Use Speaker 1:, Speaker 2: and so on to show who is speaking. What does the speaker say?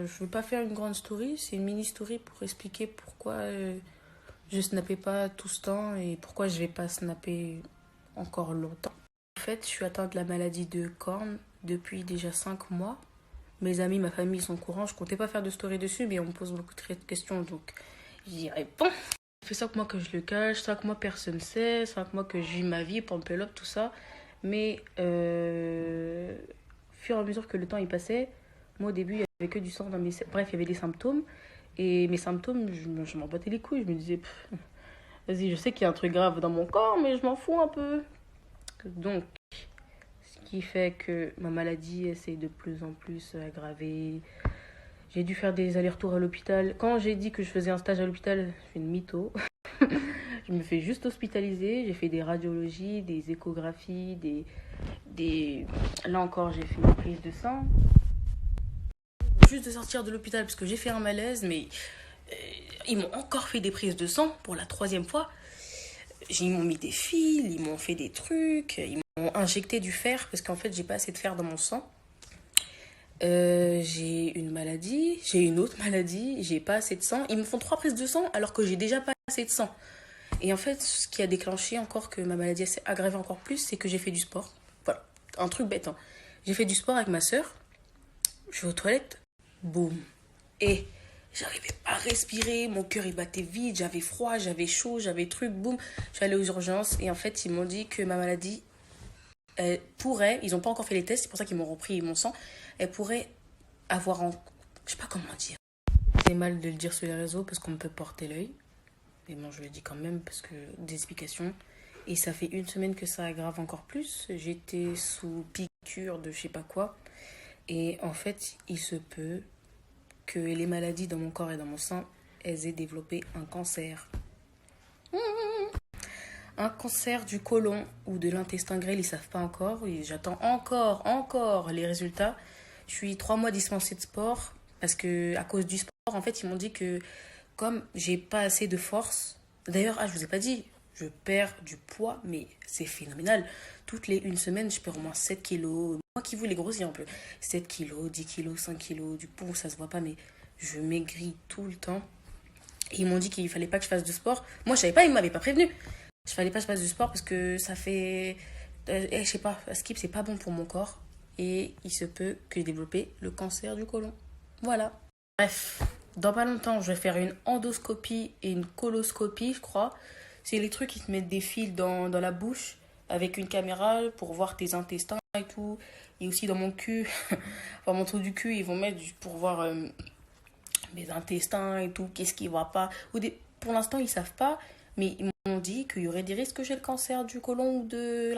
Speaker 1: je veux pas faire une grande story, c'est une mini story pour expliquer pourquoi je snappais pas tout ce temps et pourquoi je vais pas snapper encore longtemps. En fait, je suis atteinte de la maladie de Corne depuis déjà 5 mois. Mes amis, ma famille sont au courant. Je comptais pas faire de story dessus, mais on me pose beaucoup de questions, donc j'y réponds. Ça fait 5 mois que je le cache, 5 mois personne sait, 5 mois que je vis ma vie, pump up, tout ça. Mais au fur et à mesure que le temps y passait, moi au début, il y avait que du sang dans mes... Bref, il y avait des symptômes. Et mes symptômes, je m'en battais les couilles. Je me disais, vas-y, je sais qu'il y a un truc grave dans mon corps, mais je m'en fous un peu. Donc, ce qui fait que ma maladie essaie de plus en plus s'aggraver. J'ai dû faire des allers-retours à l'hôpital. Quand j'ai dit que je faisais un stage à l'hôpital, je fais une mytho. Je me fais juste hospitaliser. J'ai fait des radiologies, des échographies, des... Là encore, j'ai fait une prise de sang. Juste de sortir de l'hôpital parce que j'ai fait un malaise, mais ils m'ont encore fait des prises de sang pour la 3e fois. Ils m'ont mis des fils, ils m'ont fait des trucs, ils m'ont injecté du fer parce qu'en fait, j'ai pas assez de fer dans mon sang. J'ai une maladie, j'ai une autre maladie, j'ai pas assez de sang. Ils me font 3 prises de sang alors que j'ai déjà pas assez de sang. Et en fait, ce qui a déclenché encore que ma maladie s'est aggravée encore plus, c'est que j'ai fait du sport. Voilà, un truc bête. Hein. J'ai fait du sport avec ma soeur, je vais aux toilettes, boum. Et j'arrivais pas à respirer, mon cœur il battait vite, j'avais froid, j'avais chaud, j'avais truc, boum. Je suis allée aux urgences et en fait, ils m'ont dit que ma maladie elle pourrait, ils n'ont pas encore fait les tests, c'est pour ça qu'ils m'ont repris mon sang, elle pourrait avoir en... Je sais pas comment dire. C'est mal de le dire sur les réseaux parce qu'on peut porter l'œil. Mais bon, je le dis quand même parce que des explications. Et ça fait 1 semaine que ça aggrave encore plus. J'étais sous piqûre de je sais pas quoi. Et en fait, il se peut que les maladies dans mon corps et dans mon sang, elles aient développé un cancer. Un cancer du côlon ou de l'intestin grêle, ils savent pas encore. Et j'attends encore les résultats. Je suis 3 mois dispensée de sport parce que à cause du sport, en fait, ils m'ont dit que comme j'ai pas assez de force. D'ailleurs, je vous ai pas dit, je perds du poids, mais c'est phénoménal. Toutes les 1 semaine, je perds au moins 7 kilos. Moi qui voulais grossir un peu. 7 kilos, 10 kilos, 5 kilos. Du coup, ça se voit pas, mais je maigris tout le temps. Et ils m'ont dit qu'il fallait pas que je fasse de sport. Moi, je savais pas, ils m'avaient pas prévenu. Je fallait pas que je fasse du sport parce que ça fait. Je sais pas, skip, c'est pas bon pour mon corps. Et il se peut que j'ai développé le cancer du côlon. Voilà. Bref, dans pas longtemps, je vais faire une endoscopie et une coloscopie, je crois. C'est les trucs qui te mettent des fils dans la bouche avec une caméra pour voir tes intestins et tout. Et aussi dans mon cul, enfin mon trou du cul, ils vont mettre pour voir mes intestins et tout, qu'est-ce qui va pas. Pour l'instant, ils savent pas, mais ils m'ont dit qu'il y aurait des risques que j'ai le cancer du côlon ou de